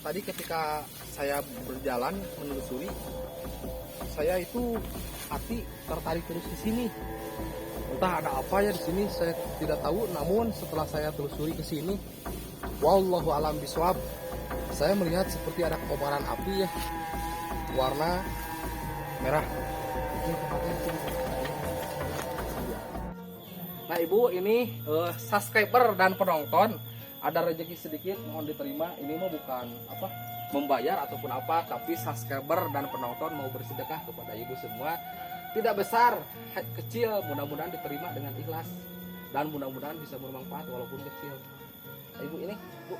tadi ketika saya berjalan menelusuri, saya itu hati tertarik terus di sini. Entah ada apa ya di sini, saya tidak tahu. Namun setelah saya telusuri ke sini, wallahu alam biswab, saya melihat seperti ada kobaran api ya, warna merah. Ini tempatnya di sini. Nah ibu, ini subscriber dan penonton, ada rezeki sedikit mohon diterima. Ini mah bukan apa membayar ataupun apa, tapi subscriber dan penonton mau bersedekah kepada ibu semua. Tidak besar, kecil, mudah-mudahan diterima dengan ikhlas dan mudah-mudahan bisa bermanfaat walaupun kecil. Nah, ibu ini, bu.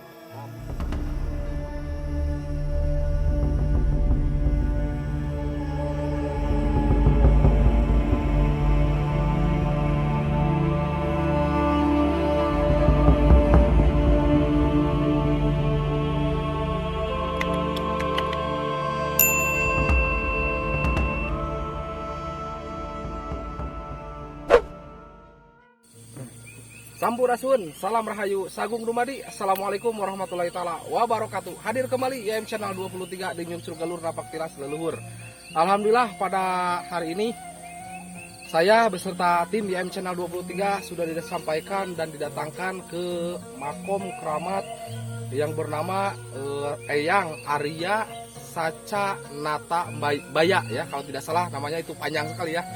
Sampurasun, salam rahayu, sagung dumadi, assalamualaikum warahmatullahi taala wabarakatuh. Hadir kembali YM Channel 23 di Nyungsur Galur Napak Tilas Leluhur. Alhamdulillah pada hari ini saya beserta tim YM Channel 23 sudah disampaikan dan didatangkan ke makom keramat yang bernama Eyang Arya Saca Nata Baya ya, kalau tidak salah namanya, itu panjang sekali ya.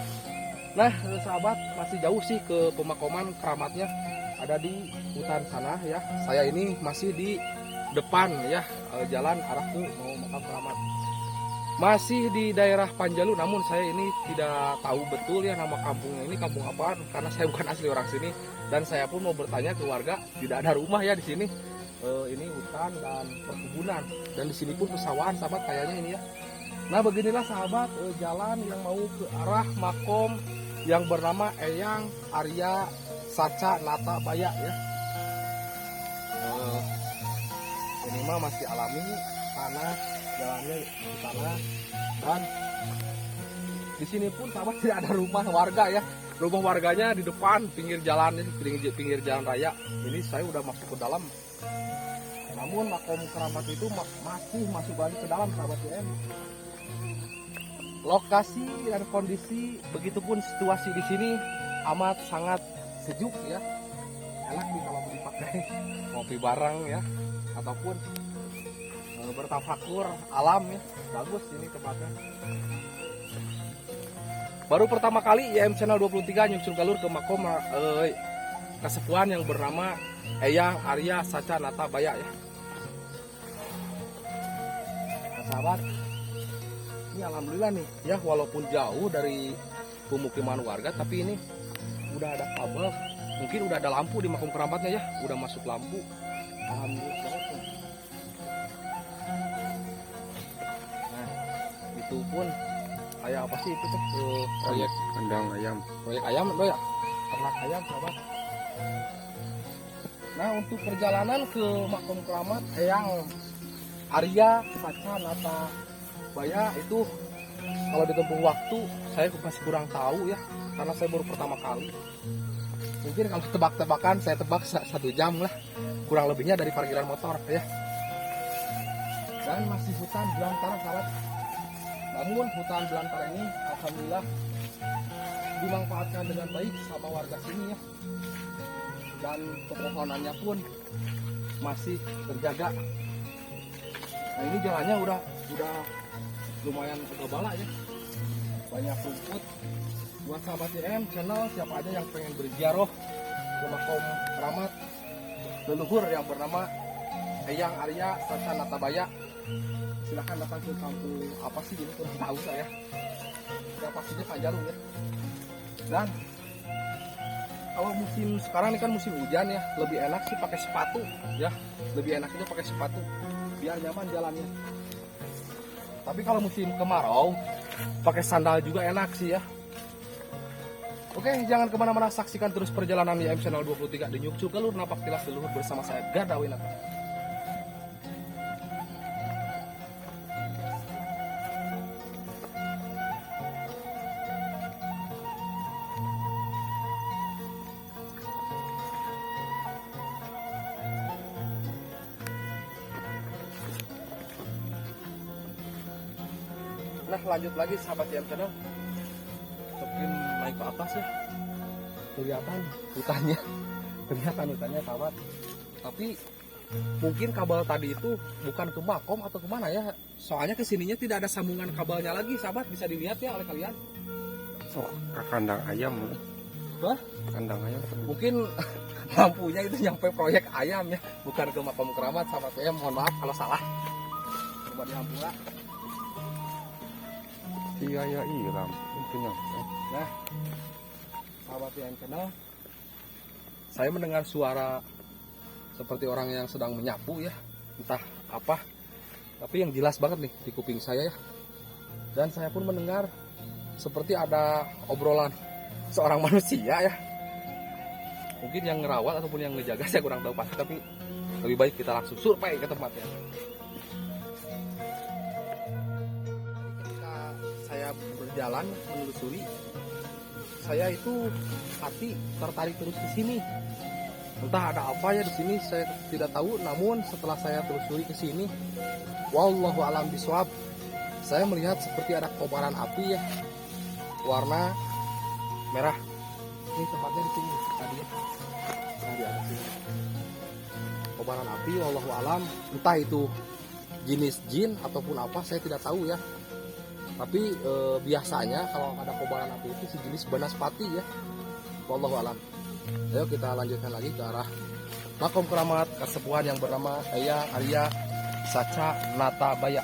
Nah sahabat, masih jauh sih ke pemakaman keramatnya, ada di hutan sana ya. Saya ini masih di depan ya, jalan arah ke mau makam keramat, masih di daerah Panjalu. Namun saya ini tidak tahu betul ya nama kampungnya ini kampung apaan, karena saya bukan asli orang sini dan saya pun mau bertanya ke warga, tidak ada rumah ya di sini. Ini hutan dan perkebunan, dan di sini pun pesawahan sahabat kayaknya ini ya. Nah beginilah sahabat jalan yang mau ke arah makom yang bernama Eyang Arya Saca Nata Baya ya. Ini mah masih alami, tanah jalannya di sana, dan di sini pun sahabat tidak ada rumah warga ya. Rumah warganya di depan pinggir jalan, pinggir jalan raya. Ini saya udah masuk ke dalam. Namun makom keramat itu masih masuk balik ke dalam sahabat YM. Lokasi dan kondisi, begitupun situasi di sini amat sangat sejuk ya. Enak nih kalau dipakai ngopi bareng ya, ataupun bertafakur alam ya. Bagus ini tempatnya. Baru pertama kali YM Channel 23 Nyungsur Galur ke makom kesepuhan yang bernama Eyang Arya Saca Nata Baya ya. Nah, sahabat, ini alhamdulillah nih ya, walaupun jauh dari pemukiman warga, tapi ini udah ada kabel, mungkin udah ada lampu di makom keramatnya ya, udah masuk lampu. Alhamdulillah banget nih. Nah itu pun kayak apa sih itu tuh, proyek kandang ayam, proyek ayam lo ya, ternak ayam sahabat. Nah untuk perjalanan ke makom keramat Eyang Arya Saca Nata Baya itu kalau ditempuh waktu saya masih kurang tahu ya, karena saya baru pertama kali. Mungkin kalau tebak-tebakan saya tebak 1 jam lah kurang lebihnya dari parkiran motor ya. Dan masih hutan belantara sahabat. Namun hutan belantara ini alhamdulillah dimanfaatkan dengan baik sama warga sini ya. Dan pepohonannya pun masih terjaga. Nah ini jalannya udah lumayan agak balak ya, banyak rumput. Buat sahabat YM Channel, siapa aja yang pengen berziarah ke makom keramat leluhur yang bernama Eyang Arya Saca Nata Baya, silahkan datang ke kampung apa sih ini, kurang tahu saya, yang pastinya Panjalu ya. Dan kalau musim sekarang ini kan musim hujan ya, lebih enak sih pakai sepatu ya, lebih enaknya pakai sepatu biar nyaman jalannya. Tapi kalau musim kemarau pakai sandal juga enak sih ya. Oke, jangan kemana-mana, saksikan terus perjalanan YM Channel 23 di Nyungsur Galur Napak Tilas Leluhur bersama saya Gadawinata. Nah lanjut lagi sahabat YM Channel, mungkin naik ke atas ya, kelihatan hutannya, sahabat. Tapi mungkin kabel tadi itu bukan ke Makom atau kemana ya, soalnya kesininya tidak ada sambungan kabelnya lagi sahabat, bisa dilihat ya oleh kalian. Oh, ke kandang ayam. Wah, Kandang ayam. mungkin lampunya itu nyampe proyek ayam ya, bukan ke Makom Keramat sahabat YM. Mohon maaf kalau salah. Coba di lampu lah. Iya ya iya lampu punya. Nah, sahabat YM Channel, saya mendengar suara seperti orang yang sedang menyapu ya, entah apa, tapi yang jelas banget nih di kuping saya ya. Dan saya pun mendengar seperti ada obrolan seorang manusia ya. Mungkin yang ngerawat ataupun yang ngejaga saya kurang tahu pasti, tapi lebih baik kita langsung survei ke tempatnya. Ketika saya berjalan menelusuri, saya itu hati tertarik terus ke sini. Entah ada apa ya di sini, saya tidak tahu. Namun setelah saya telusuri ke sini, wallahu alam biswab, saya melihat seperti ada kobaran api ya, warna merah. Ini tempatnya di sini tadi ya. Nah, di atas sini. Kobaran api, wallahu alam, entah itu jenis jin ataupun apa, saya tidak tahu ya. Tapi biasanya kalau ada kobaran api itu sejenis banaspati ya, wallahu alam. Ayo kita lanjutkan lagi ke arah Makom Keramat Kasepuhan yang bernama Eyang Arya Saca Nata Baya.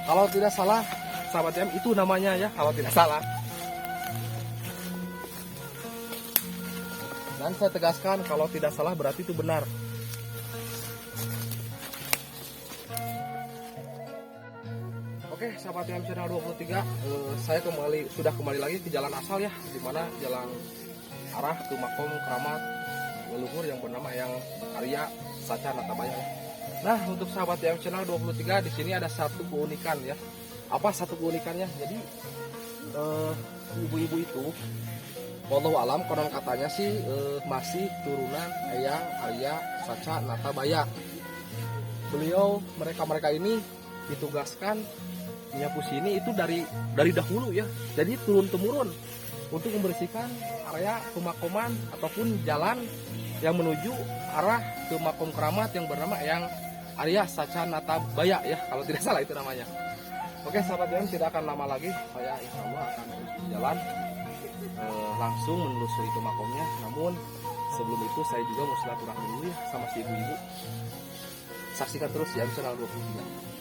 Kalau tidak salah sahabat YM itu namanya ya, kalau tidak salah. Dan saya tegaskan kalau tidak salah berarti itu benar. Oke, sahabat YM Channel 23, saya sudah kembali lagi ke jalan asal ya, dimana jalan arah ke Makom Keramat leluhur yang bernama Eyang Arya Saca Nata Baya. Nah, untuk sahabat YM Channel 23, di sini ada satu keunikan ya. Apa satu keunikannya? Jadi ibu-ibu itu, wallahu alam, konon katanya sih masih turunan Eyang Arya Saca Nata Baya. Mereka ini ditugaskan menyapu sini itu dari dahulu ya, jadi turun temurun untuk membersihkan area pemakoman ataupun jalan yang menuju arah ke Makom Keramat yang bernama Eyang Arya Saca Nata Baya ya, kalau tidak salah itu namanya. Oke sahabat YM, tidak akan lama lagi saya insya Allah akan jalan langsung menelusuri ke makomnya. Namun sebelum itu saya juga mau silaturahmi dulu ya sama si ibu-ibu. Saksikan terus YM Channel 23.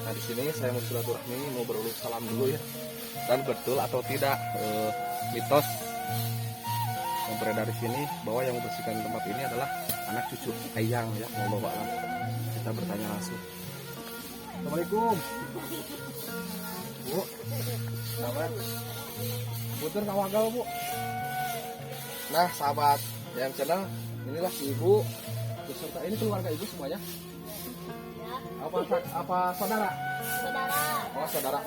Nah di sini saya mau silaturahmi, mau beruluk salam dulu ya. Dan betul atau tidak mitos yang beredar di sini bahwa yang membersihkan tempat ini adalah anak cucu Eyang ya, wallahu a'lam. Kita bertanya langsung. Assalamualaikum. Bu, sahabat. Puter kawagal bu. Nah sahabat YM Channel, inilah si ibu beserta ini keluarga ibu semuanya. Apa saudara? Saudara. Oh saudara.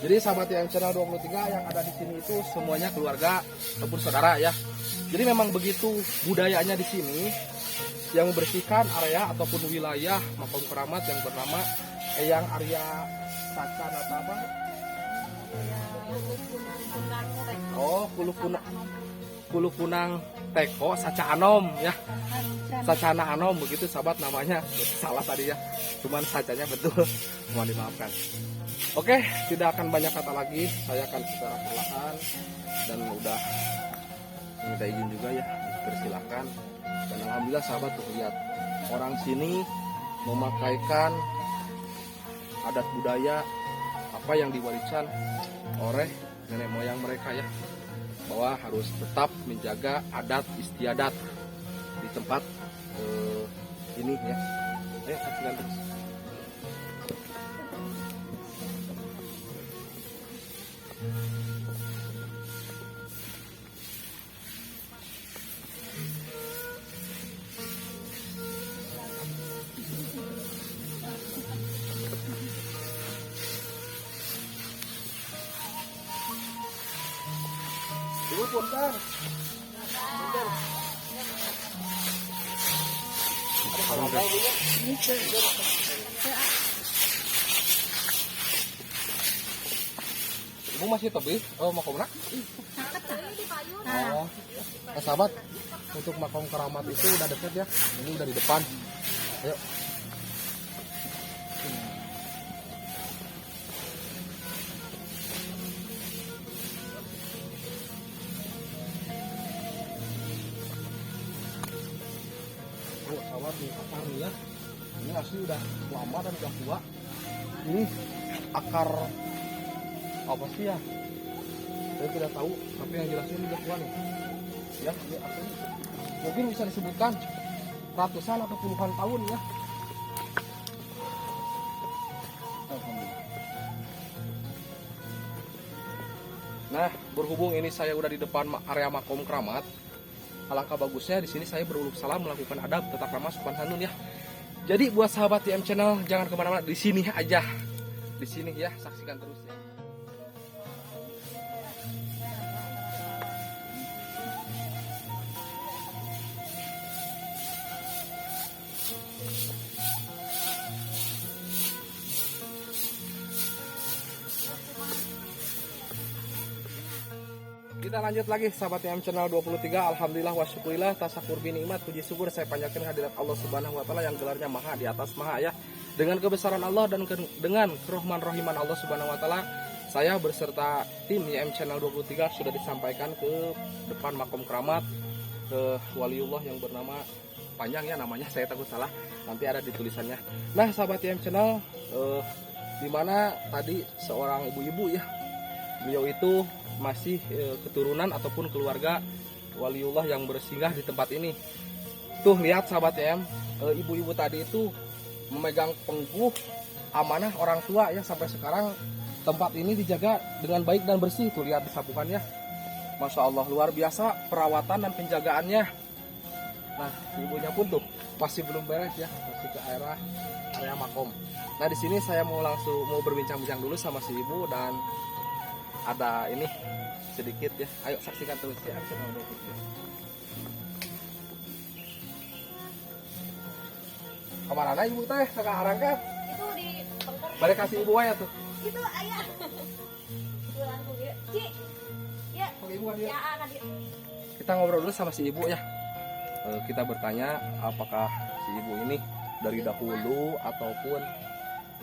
Jadi sahabat YM Channel 23 yang ada di sini itu semuanya keluarga ataupun saudara ya. Jadi memang begitu budayanya di sini yang membersihkan area ataupun wilayah Makom Keramat yang bernama Eyang Arya Saca Nata apa? Oh, Kulukunang Teko Saca Anom ya. Sacana Anom begitu sahabat namanya. Salah tadi ya. Cuman sacanya betul. Mohon dimaafkan. Oke, tidak akan banyak kata lagi. Saya akan secara perlahan dan udah minta izin juga ya, persilakan. Dan alhamdulillah sahabat tuh lihat orang sini memakaikan adat budaya apa yang diwariskan oleh nenek moyang mereka ya, bahwa harus tetap menjaga adat istiadat di tempat ini ya. Ayo saksikan terus. punten. Punten. Kalau udah Ibu masih tebih? Oh, makom nak? Oh, nah, sahabat, untuk makom keramat itu udah deket ya. Ini udah di depan. Ayo. Oh, sahabat di akar nih ya. Ini asli udah lama dan udah tua. Ini akar apa sih ya? Saya tidak tahu, tapi yang jelasnya ini udah tua nih. Ya, ini asli. Mungkin bisa disebutkan ratusan atau puluhan tahun ya. Nah, berhubung ini saya udah di depan area makom keramat, alangkah bagusnya di sini saya beruluk salam melakukan adab tetap ramah sopan santun ya. Jadi buat sahabat TM Channel jangan kemana-mana, di sini aja, di sini ya, saksikan terus ya. Kita lanjut lagi sahabat TM Channel 23. Alhamdulillah wa syukurillah tasakur bi nikmat, puji syukur saya panjatkan hadirat Allah Subhanahu wa taala yang gelarnya maha di atas maha ya. Dengan kebesaran Allah dan dengan kerahman rahiman Allah Subhanahu wa taala, saya berserta tim YM Channel 23 sudah disampaikan ke depan makom keramat ke waliullah yang bernama, panjang ya namanya, saya takut salah, nanti ada di tulisannya. Nah sahabat YM Channel, dimana tadi seorang ibu-ibu ya, beliau itu masih keturunan ataupun keluarga waliullah yang bersinggah di tempat ini. Tuh lihat sahabat YM, ibu-ibu tadi itu memegang pengguh amanah orang tua ya, sampai sekarang tempat ini dijaga dengan baik dan bersih. Tuh lihat disapukannya, Masya Allah luar biasa perawatan dan penjagaannya. Nah ibunya pun tuh masih belum beres ya, masih ke area makom. Nah di sini saya mau berbincang-bincang dulu sama si ibu, dan ada ini sedikit ya, ayo saksikan terus ya. Kemana ibu teh kakak arangkan? Itu di bengker. Balik kasih ibu aja tuh. Itu ayah. Jualan dia. Ci. Ya. Oke, ibu hadir. Ya, hadir. Kita ngobrol dulu sama si ibu ya. Kita bertanya apakah si ibu ini dari dahulu ataupun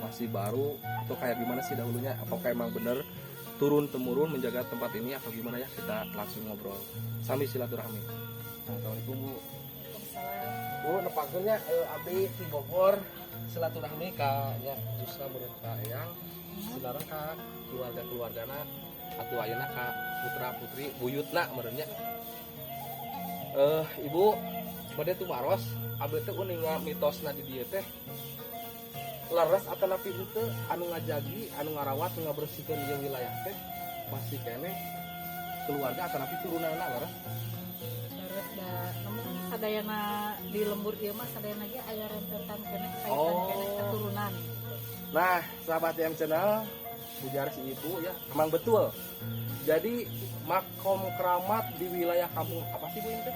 masih baru, atau kayak gimana sih dahulunya, apakah emang bener turun temurun menjaga tempat ini atau gimana ya. Kita langsung ngobrol sambil silaturahmi. Assalamualaikum Bu. Bu nepakeunnya abdi di Bogor silaturahmi ka nya khususna meureun ka eyang silarang ka keluarga-keluargana atuh ayeuna ka putra-putri buyutna meureun nya. Ibu bade tuh maros abdi teh uninga mitosna di dieu teh leres atau napi henteu anu ngajagi anu ngarawat anu ngabersihkeun ieu wilayah teh masih kene keluarga atau napi turunanna leres. Terus da namun sadayana di lembur ieu mah sadayana ge aya rentetan kene kaitan Oh. kene keturunan. Nah, sahabat YM Channel, ujar si ibu ya, emang betul. Jadi makom keramat di wilayah kampung apa sih Bu ini teh?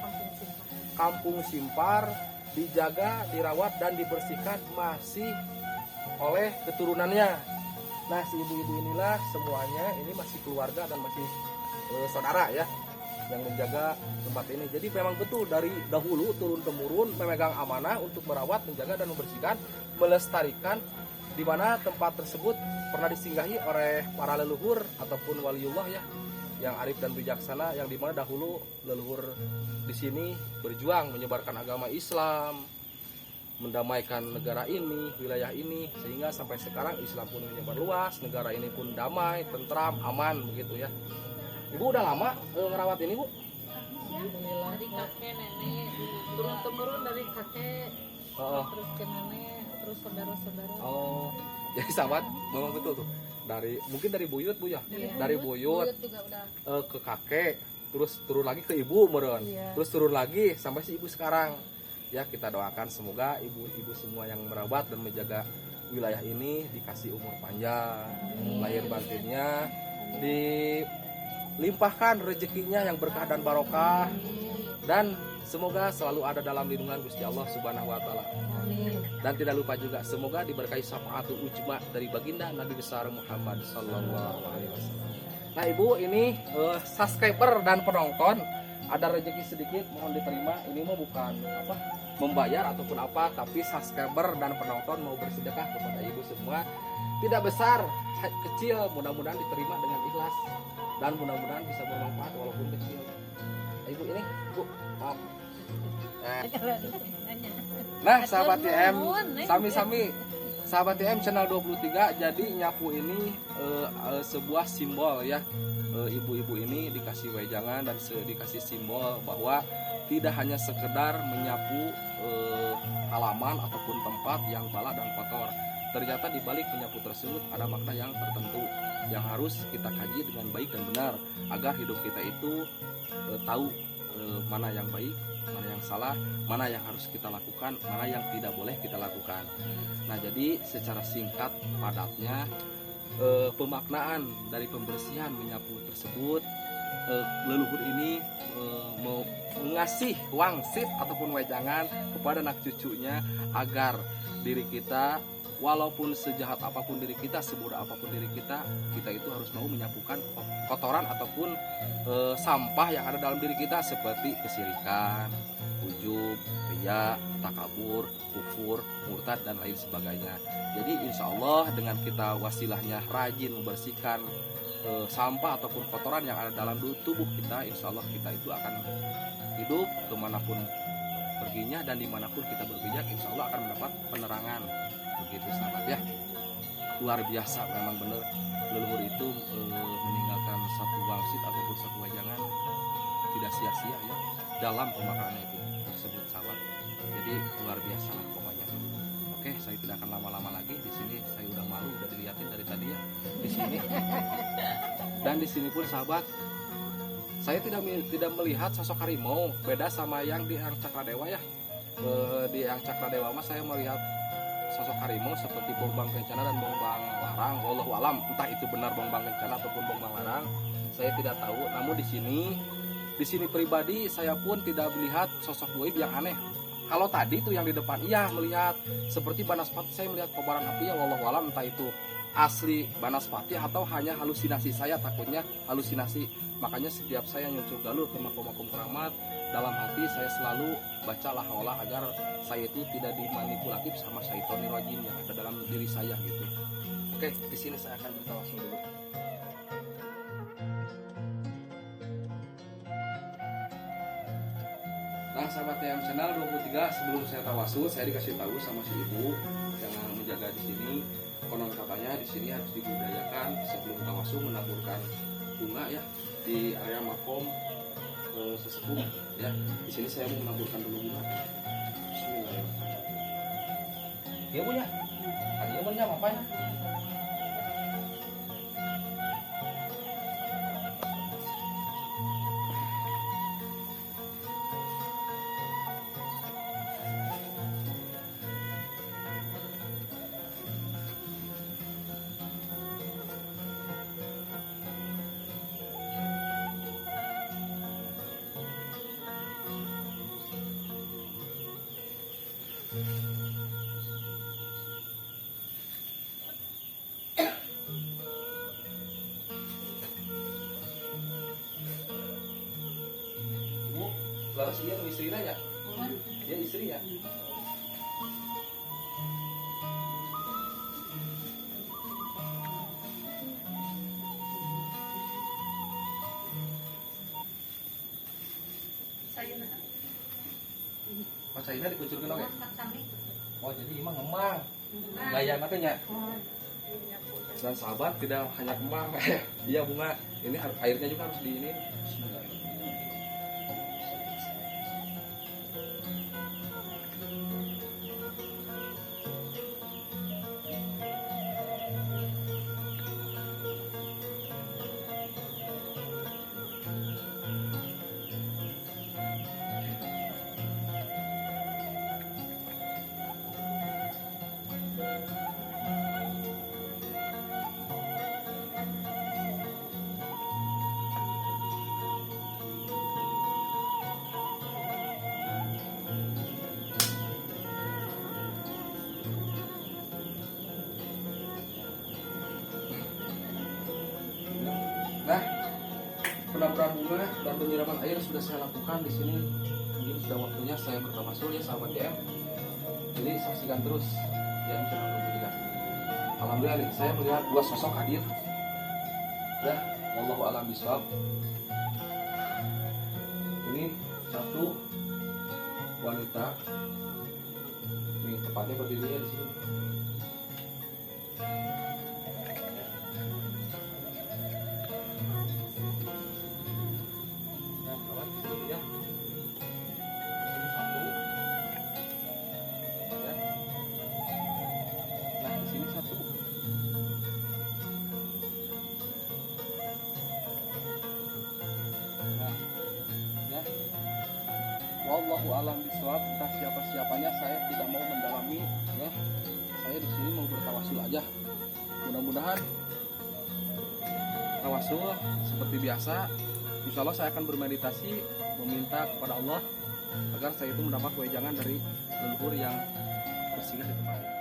Kampung Simpar dijaga, dirawat dan dibersihkan masih oleh keturunannya. Nah, si ibu-ibu inilah semuanya ini masih keluarga dan masih saudara ya yang menjaga tempat ini. Jadi memang betul dari dahulu turun temurun memegang amanah untuk merawat, menjaga dan membersihkan, melestarikan, di mana tempat tersebut pernah disinggahi oleh para leluhur ataupun waliullah ya yang arif dan bijaksana, yang dimana dahulu leluhur di sini berjuang menyebarkan agama Islam, mendamaikan negara ini, wilayah ini, sehingga sampai sekarang Islam pun menyebar luas, negara ini pun damai, tentram, aman begitu ya. Ibu udah lama ngerawat ini Bu? Alhamdulillah dari kakek nenek turun temurun dari kakek terus ke nenek terus saudara-saudara. Oh, jadi sahabat memang betul tuh. Mungkin dari buyut Bu ya. Iya. Dari buyut juga udah ke kakek, terus turun lagi ke ibu meren. Iya. Terus turun lagi sampai si ibu sekarang. Ya, kita doakan semoga ibu-ibu semua yang merawat dan menjaga wilayah ini dikasih umur panjang, lahir batinnya limpahkan rezekinya yang berkah dan barokah, dan semoga selalu ada dalam lindungan Gusti Allah Subhanahu wa taala. Amin. Dan tidak lupa juga semoga diberkahi syafaatul ujma dari baginda Nabi besar Muhammad sallallahu alaihi wasallam. Nah, Ibu, ini subscriber dan penonton ada rezeki sedikit, mohon diterima. Ini mah bukan apa membayar ataupun apa, tapi subscriber dan penonton mau bersedekah kepada Ibu semua. Tidak besar, kecil, mudah-mudahan diterima dengan ikhlas dan mudah-mudahan bisa bermanfaat walaupun kecil. Nah, Ibu ini, Bu, maaf. Nah, sahabat TM, sami-sami sahabat TM channel 23, jadi nyapu ini sebuah simbol ya. Ibu-ibu ini dikasih wejangan dan dikasih simbol bahwa tidak hanya sekedar menyapu halaman ataupun tempat yang balak dan kotor. Ternyata di balik menyapu tersebut ada makna yang tertentu yang harus kita kaji dengan baik dan benar agar hidup kita itu tahu mana yang baik, mana yang salah, mana yang harus kita lakukan, mana yang tidak boleh kita lakukan. Nah, jadi secara singkat padatnya pemaknaan dari pembersihan menyapu tersebut, leluhur ini mau mengasih wangsit ataupun wejangan kepada anak cucunya agar diri kita, walaupun sejahat apapun diri kita, sebodoh apapun diri kita, kita itu harus mau menyapukan kotoran ataupun sampah yang ada dalam diri kita seperti kesirikan, ujub, riya, takabur, kufur, murtad dan lain sebagainya. Jadi insya Allah dengan kita wasilahnya rajin membersihkan sampah ataupun kotoran yang ada dalam tubuh kita, insya Allah kita itu akan hidup kemanapun perginya dan dimanapun kita berpijak, insya Allah akan mendapat penerangan. Begitu sahabat ya, luar biasa memang benar leluhur itu meninggalkan satu wangsit ataupun satu wajangan tidak sia-sia ya dalam pemakaran itu tersebut sahabat. Jadi luar biasa lah pokoknya. Oke, saya tidak akan lama-lama lagi di sini. Saya udah malu, udah dilihatin dari tadi ya di sini. Dan di sini pun sahabat, saya tidak melihat sosok harimau, beda sama yang di Eyang Cakradewa ya. Di Eyang Cakradewa mah saya melihat sosok harimau seperti bongbang kencana dan bongbang larang. Wallahu alam, entah itu benar bongbang kencana ataupun bongbang larang, saya tidak tahu. Namun di sini pribadi saya pun tidak melihat sosok goib yang aneh. Kalau tadi tuh yang di depan iya melihat seperti Banaspati, saya melihat kobaran api ya, wallahu alam, entah itu asli Banaspati atau hanya halusinasi. Saya takutnya halusinasi, makanya setiap saya nyucuk galur ke makom-makom keramat, dalam hati saya selalu baca la haula agar saya itu tidak dimanipulatif sama syaitonir rajim yang ada dalam diri saya gitu. Oke, di sini saya akan bertawasul dulu. Nah, sahabat TM channel 23, sebelum saya tawasul, saya dikasih tahu sama si ibu yang menjaga di sini. Konon katanya di sini harus dibudayakan sebelum tawasul menaburkan bunga ya di area makom sesepuh ya. Di sini saya mau menaburkan dulu bunga. Bismillahirrahmanirrahim. Ya Bu ya. Tadi Bu nya ngapain? Laras iya tuh istrinya ya? Dia istri ya? Pas Saina dikucurkan oke? Oh jadi emang emang gaya matanya. Dan sahabat tidak hanya emang, iya bunga. Ini airnya juga harus di ini. Nah, penaburan bunga dan penyiraman air sudah saya lakukan di sini. Mungkin sudah waktunya saya bertawasul ya sahabat YM. Jadi saksikan terus YM channel 23. Alhamdulillah nih, saya melihat dua sosok hadir. Ya, wallahu a'lam bishawab. Ini satu wanita. Ini tepatnya berdirinya di sini. Nah, kawan di sini ya. Ini satu. Ya. Nah, di sini satu. Nah, ya. Wallahu a'lam bishawab. Entah siapa-siapanya, saya tidak mau mendalami ya. Saya di sini mau bertawasul aja. Mudah-mudahan tawasul seperti biasa. Insya Allah saya akan bermeditasi meminta kepada Allah agar saya itu mendapat wejangan dari leluhur yang bersinggah di tempat ini.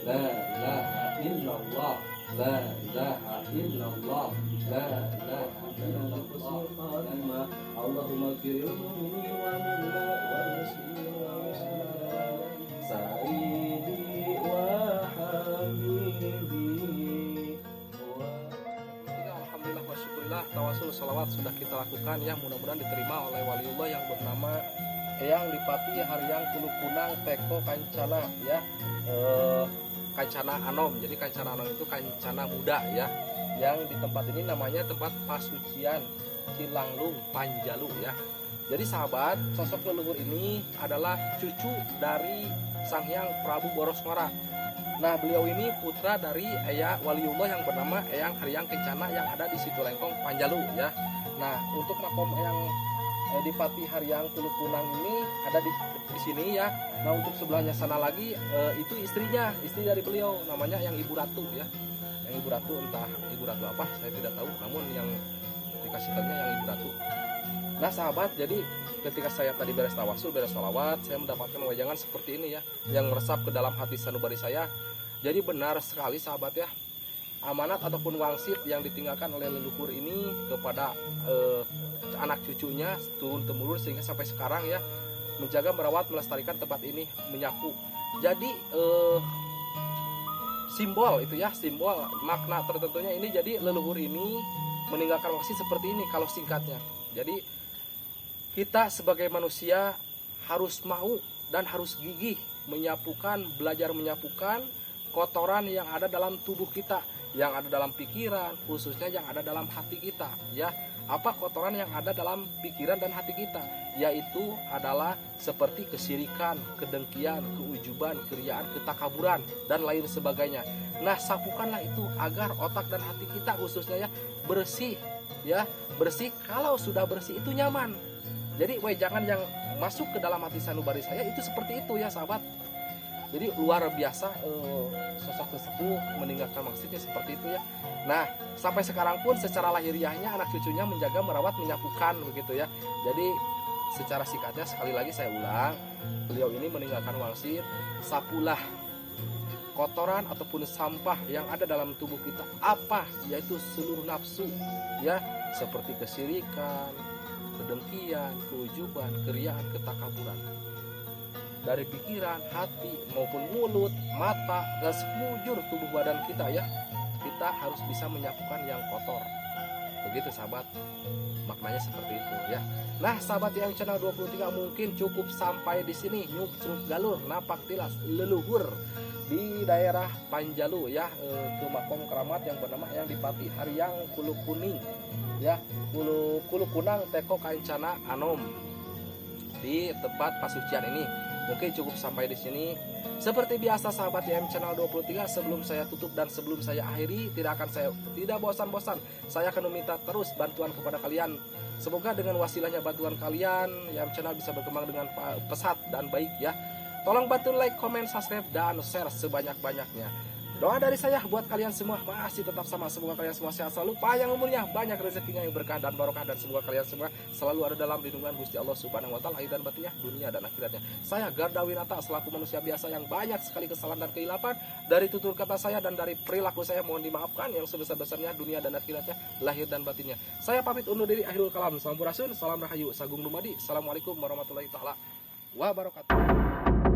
La ilaha illallah, la ilaha illallah, la ilaha illallah. Allahumma firil mu'mini wa minna wa muslimin wa muslimat. Sayyidi wa habibi. Alhamdulillah wa syukurillah, tawasul salawat sudah kita lakukan ya, mudah-mudahan diterima oleh waliullah yang bernama Eyang Dipati Haryang Kulukunang Teko Kancana ya. Kancana Anom. Jadi Kancana Anom itu kancana muda ya. Yang di tempat ini namanya tempat pasucian Cilanglung Panjalu ya. Jadi sahabat, sosok leluhur ini adalah cucu dari Sang Hyang Prabu Borosmara. Nah, beliau ini putra dari Eyang Waliullah yang bernama Eyang Haryang Kencana yang ada di Situ Lengkong Panjalu ya. Nah, untuk makom Eyang Dipati Haryang Kulukunang ini ada di sini ya. Nah, untuk sebelahnya sana lagi itu istrinya, istri dari beliau namanya yang Ibu Ratu ya. Yang Ibu Ratu, entah Ibu Ratu apa saya tidak tahu, namun yang dikasih tahunya yang Ibu Ratu. Nah sahabat, jadi ketika saya tadi beres tawasul, beres sholawat, saya mendapatkan wejangan seperti ini ya, yang meresap ke dalam hati sanubari saya. Jadi benar sekali sahabat ya, amanat ataupun wangsit yang ditinggalkan oleh leluhur ini kepada anak cucunya turun temurun sehingga sampai sekarang ya, menjaga, merawat, melestarikan tempat ini, menyapu. Jadi simbol itu ya, simbol makna tertentunya ini. Jadi leluhur ini meninggalkan wangsit seperti ini kalau singkatnya. Jadi kita sebagai manusia harus mau dan harus gigih menyapukan, belajar menyapukan kotoran yang ada dalam tubuh kita, yang ada dalam pikiran, khususnya yang ada dalam hati kita ya. Apa kotoran yang ada dalam pikiran dan hati kita? Yaitu adalah seperti kesirikan, kedengkian, keujuban, keriaan, ketakaburan dan lain sebagainya. Nah, sapukanlah itu agar otak dan hati kita khususnya ya bersih ya, bersih. Kalau sudah bersih itu nyaman. Jadi wejangan yang masuk ke dalam hati sanubari saya itu seperti itu ya sahabat. Jadi luar biasa sosok sesepuh meninggalkan maksudnya seperti itu ya. Nah, sampai sekarang pun secara lahiriahnya anak cucunya menjaga, merawat, menyapukan begitu ya. Jadi secara singkatnya sekali lagi saya ulang, beliau ini meninggalkan wangsit, sapulah kotoran ataupun sampah yang ada dalam tubuh kita, apa yaitu seluruh nafsu ya, seperti kesirikan, kedengkian, keujuban, keriaan, ketakaburan. Dari pikiran, hati, maupun mulut, mata, dan sekujur tubuh badan kita ya, kita harus bisa menyapukan yang kotor. Begitu sahabat, maknanya seperti itu ya. Nah sahabat yang channel 23 mungkin cukup sampai di sini. Nyuk Curug Galur Napak Tilas leluhur di daerah Panjalu ya, ke makom keramat yang bernama yang Dipati Haryang Kulu Kuning ya, Kulu Kunang Teko Kancana Anom di tempat pasucian ini. Mungkin cukup sampai di sini. Seperti biasa sahabat YM channel 23, sebelum saya tutup dan sebelum saya akhiri, tidak bosan-bosan saya akan meminta terus bantuan kepada kalian. Semoga dengan wasilahnya bantuan kalian YM channel bisa berkembang dengan pesat dan baik ya. Tolong bantu like, comment, subscribe, dan share sebanyak-banyaknya. Doa dari saya buat kalian semua masih tetap sama. Semoga kalian semua sehat selalu, panjang umurnya, banyak rezekinya yang berkah dan barokah, dan semoga kalian semua selalu ada dalam lindungan Gusti Allah Subhanahu wa taala, lahir dan batinnya, dunia dan akhiratnya. Saya Garda Winata selaku manusia biasa yang banyak sekali kesalahan dan kehilapan dari tutur kata saya dan dari perilaku saya, mohon dimaafkan yang sebesar-besarnya, dunia dan akhiratnya, lahir dan batinnya. Saya pamit undur diri, akhirul kalam. Salam Rasul, salam Rahayu, Sagung Dumadi. Assalamualaikum warahmatullahi taala wabarakatuh.